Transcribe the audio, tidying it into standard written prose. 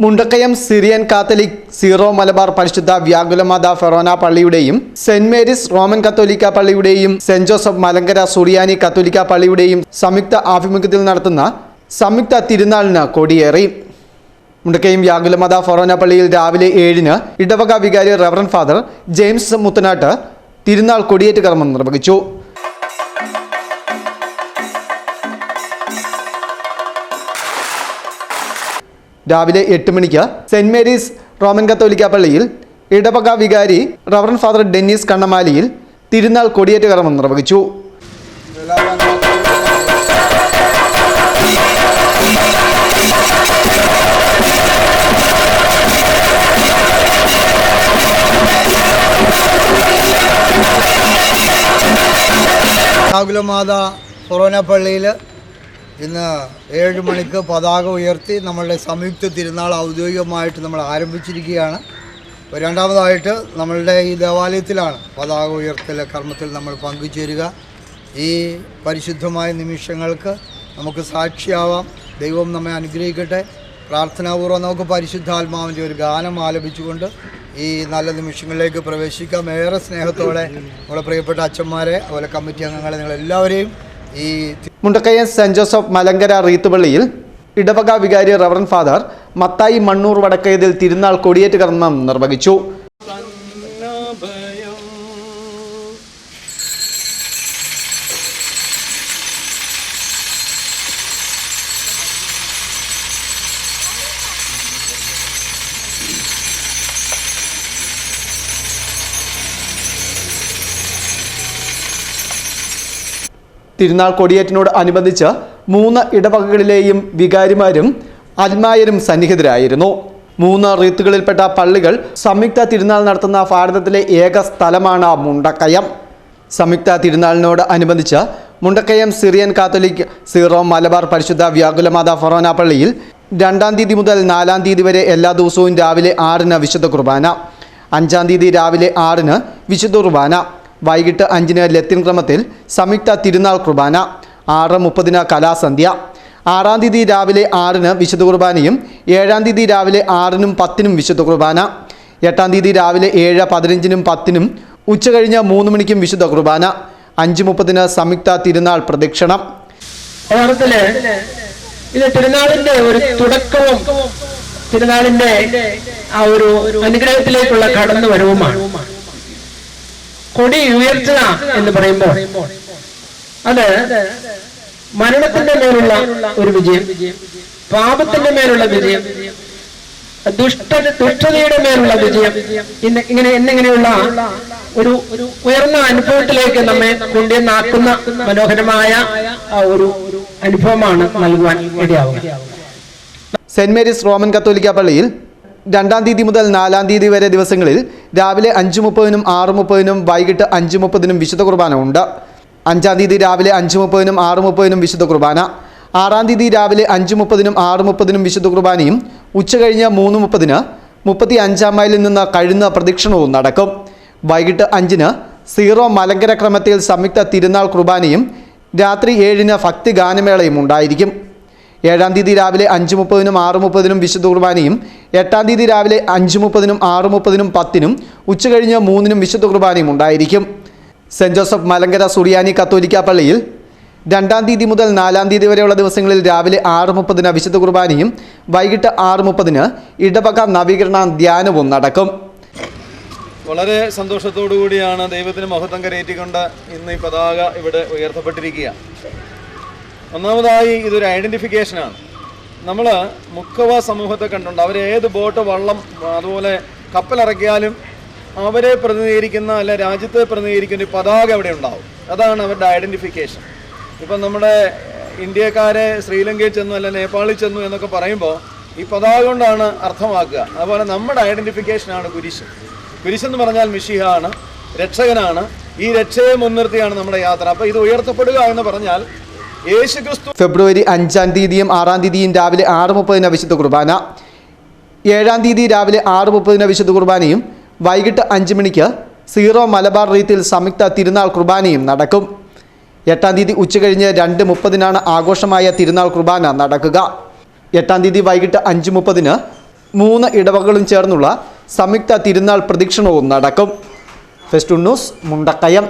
Mundakayam Syrian Catholic Syro Malabar പരിശുദ്ധ വ്യാകുലമാത forane പള്ളിയുടെയും സെന്റ് മേരീസ് റോമൻ കത്തോലിക്ക പള്ളിയുടെയും സെന്റ് ജോസഫ് മലങ്കര സുറിയാനി കത്തോലിക്ക പള്ളിയുടെയും സംയുക്ത ആഭിമുഖ്യത്തിൽ നടത്തുന്ന സംയുക്ത തിരുനാളിന് കൊടിയേറി. മുണ്ടക്കയം വ്യാകുലമാത ഫെറോന പള്ളിയിൽ രാവിലെ 7-ന് ഇടവക വികാരി റവറന്റ് ഫാദർ ജെയിംസ് മുത്തനാട്ട് തിരുനാൾ കൊടിയേറ്റ് കർമ്മം നിർവഹിച്ചു. രാവിലെ 8 മണിക്ക് സെന്റ് മേരീസ് റോമൻ കത്തോലിക്ക പള്ളിയിൽ ഇടവക വികാരി റവറന്റ് ഫാദർ ഡെന്നീസ് കണ്ണമാലിയിൽ തിരുനാൾ കൊടിയേറ്റ് കർമ്മം നിർവഹിച്ചു. വ്യാകുലമാത ഫെറോന പള്ളിയിൽ ഇന്ന് 7 മണിക്ക് പതാക ഉയർത്തി നമ്മളുടെ സംയുക്ത തിരുനാൾ ഔദ്യോഗികമായിട്ട് നമ്മൾ ആരംഭിച്ചിരിക്കുകയാണ്. രണ്ടാമതായിട്ട് നമ്മളുടെ ഈ ദേവാലയത്തിലാണ് പതാക ഉയർത്തൽ കർമ്മത്തിൽ നമ്മൾ പങ്കുചേരുക. ഈ പരിശുദ്ധമായ നിമിഷങ്ങൾക്ക് നമുക്ക് സാക്ഷിയാവാം. ദൈവം നമ്മെ അനുഗ്രഹിക്കട്ടെ. പ്രാർത്ഥനാപൂർവ്വം നമുക്ക് പരിശുദ്ധാത്മാവിൻ്റെ ഒരു ഗാനം ആലപിച്ചുകൊണ്ട് ഈ നല്ല നിമിഷങ്ങളിലേക്ക് പ്രവേശിക്കാം. ഏറെ സ്നേഹത്തോടെ നമ്മുടെ പ്രിയപ്പെട്ട അച്ഛന്മാരെ, അതുപോലെ കമ്മിറ്റി അംഗങ്ങളെ, നിങ്ങളെല്ലാവരെയും ഈ മുണ്ടക്കയം സെന്റ് ജോസഫ് മലങ്കര റീത്തുപള്ളിയിൽ ഇടവക വികാരി റവറന്റ് ഫാദർ മത്തായി മണ്ണൂർ വടക്കയതിൽ തിരുനാൾ കൊടിയേറ്റ് കർമ്മം നിർവഹിച്ചു. തിരുനാൾ കൊടിയേറ്റിനോട് അനുബന്ധിച്ച് 3 ഇടവകകളിലെയും വികാരിമാരും അൽമായരും സന്നിഹിതരായിരുന്നു. 3 റീത്തുകളിൽപ്പെട്ട പള്ളികൾ സംയുക്ത തിരുനാൾ നടത്തുന്ന ഭാരതത്തിലെ ഏക സ്ഥലമാണ് മുണ്ടക്കയം. സംയുക്ത തിരുനാളിനോട് അനുബന്ധിച്ച് Mundakayam Syrian Catholic Syro Malabar പരിശുദ്ധ വ്യാകുലമാത ഫെറോന പള്ളിയിൽ 2-ാം തീയതി മുതൽ 4-ാം തീയതി വരെ എല്ലാ ദിവസവും രാവിലെ 6-ന് വിശുദ്ധ കുർബാന, 5-ാം തീയതി രാവിലെ 6-ന് വിശുദ്ധ കുർബാന, വൈകിട്ട് 5-ന് ലത്തീൻ ക്രമത്തിൽ സംയുക്ത തിരുനാൾ കുർബാന, 6:30-ന് കലാസന്ധ്യ, 6-ാം തീയതി രാവിലെ 6-ന് വിശുദ്ധ കുർബാനയും 7-ാം തീയതി രാവിലെ 6-നും 10-നും വിശുദ്ധ കുർബാന, 8-ാം തീയതി രാവിലെ 7, 15-നും 10-നും ഉച്ചകഴിഞ്ഞ് 3 മണിക്കും വിശുദ്ധ കുർബാന, 5:30-ന് സംയുക്ത തിരുനാൾ പ്രദക്ഷിണം. ഇത് തിരുനാളിന്റെ ഒരു തുടക്കവും തിരുനാളിന്റെ ആ ഒരു അനുഗ്രഹത്തിലേക്കുള്ള കടന്നുവരവുമാണ്. കൊടി ഉയർത്തുക എന്ന് പറയുമ്പോൾ അത് മരണത്തിന്റെ മേലുള്ള ഒരു വിജയം, പാപത്തിന്റെ മേലുള്ള വിജയം, ദുഷ്ടതയുടെ മേലുള്ള വിജയം, എന്നിങ്ങനെയുള്ള ഒരു ഉയർന്ന അനുഭവത്തിലേക്ക് നമ്മെ കൊണ്ടുവന്നാക്കുന്ന മനോഹരമായ ഒരു അനുഭവമാണ് നൽകുവാൻ ഇടയാവുക. സെന്റ് മേരീസ് റോമൻ കത്തോലിക്ക പള്ളിയിൽ 2-ാം തീയതി മുതൽ 4-ാം തീയതി വരെ ദിവസങ്ങളിൽ രാവിലെ 5:30-നും 6:30-നും വൈകിട്ട് 5:30-നും വിശുദ്ധ കുർബാന ഉണ്ട്. 5-ാം തീയതി രാവിലെ 5:30-നും 6:30-നും വിശുദ്ധ കുർബാന, 6-ാം തീയതി രാവിലെ 5:30-നും 6:30-നും വിശുദ്ധ കുർബാനയും ഉച്ചകഴിഞ്ഞ് 3:30-ന് 35-ാം മൈലിൽ നിന്ന് കഴുന്ന പ്രദക്ഷിണവും നടക്കും. വൈകിട്ട് 5-ന് സീറോ മലങ്കര ക്രമത്തിൽ സംയുക്ത തിരുനാൾ കുർബാനയും രാത്രി 7-ന് ഭക്തി ഗാനമേളയും ഉണ്ടായിരിക്കും. 7-ാം തീയതി രാവിലെ 5:30-നും 6:30-നും വിശുദ്ധ കുർബാനയും 8-ാം തീയതി രാവിലെ 5:30-നും 6:30-നും 10-നും ഉച്ചകഴിഞ്ഞ് 3-നും വിശുദ്ധ കുർബാനയും ഉണ്ടായിരിക്കും. സെന്റ് ജോസഫ് മലങ്കര സുറിയാനി കത്തോലിക്ക പള്ളിയിൽ 2-ാം തീയതി മുതൽ 4-ാം തീയതി വരെയുള്ള ദിവസങ്ങളിൽ രാവിലെ 6:30-ന് വിശുദ്ധ കുർബാനയും വൈകിട്ട് 6:30-ന് ഇടവക നവീകരണ ധ്യാനവും നടക്കും. വളരെ സന്തോഷത്തോടു കൂടിയാണ് ദൈവത്തിന് മഹത്വം കരയേറ്റിക്കൊണ്ട് ഇന്ന് ഈ പതാക ഇവിടെ ഉയർത്തപ്പെട്ടിരിക്കുക. ഒന്നാമതായി ഇതൊരു ഐഡൻറ്റിഫിക്കേഷനാണ്. നമ്മൾ മുക്കവ സമൂഹത്തെ കണ്ടുണ്ട്. അവർ ഏത് ബോട്ട്, വള്ളം, അതുപോലെ കപ്പലിറക്കിയാലും അവരെ പ്രതിനിധീകരിക്കുന്ന അല്ലെ രാജ്യത്തെ പ്രതിനിധീകരിക്കുന്ന ഒരു പതാക അവിടെ ഉണ്ടാവും. അതാണ് അവരുടെ ഐഡൻറ്റിഫിക്കേഷൻ. ഇപ്പം നമ്മുടെ ഇന്ത്യക്കാരെ ശ്രീലങ്കയിൽ ചെന്നു അല്ല നേപ്പാളിൽ ചെന്നു എന്നൊക്കെ പറയുമ്പോൾ ഈ പതാക കൊണ്ടാണ് അർത്ഥമാക്കുക. അതുപോലെ നമ്മുടെ ഐഡൻറ്റിഫിക്കേഷനാണ് കുരിശ്. കുരിശെന്ന് പറഞ്ഞാൽ മിശിഹാണ്, രക്ഷകനാണ്. ഈ രക്ഷയെ മുൻനിർത്തിയാണ് നമ്മുടെ യാത്ര. അപ്പോൾ ഇത് ഉയർത്തപ്പെടുക എന്ന് പറഞ്ഞാൽ ഫെബ്രുവരി 5-ാം തീയതിയും 6-ാം തീയതിയും രാവിലെ 6:30-ന് വിശുദ്ധ കുർബാന, 7-ാം തീയതി രാവിലെ 6:30-ന് വിശുദ്ധ കുർബാനയും വൈകിട്ട് 5 മണിക്ക് സീറോ മലബാർ റീത്തിൽ സംയുക്ത തിരുനാൾ കുർബാനയും നടക്കും. 8-ാം തീയതി ഉച്ചകഴിഞ്ഞ് 2:30-നാണ് ആഘോഷമായ തിരുനാൾ കുർബാന നടക്കുക. 8-ാം തീയതി വൈകിട്ട് 5:30-ന് 3 ഇടവകളും ചേർന്നുള്ള സംയുക്ത തിരുനാൾ പ്രദക്ഷിണവും നടക്കും. Festoon news, Mundakayam.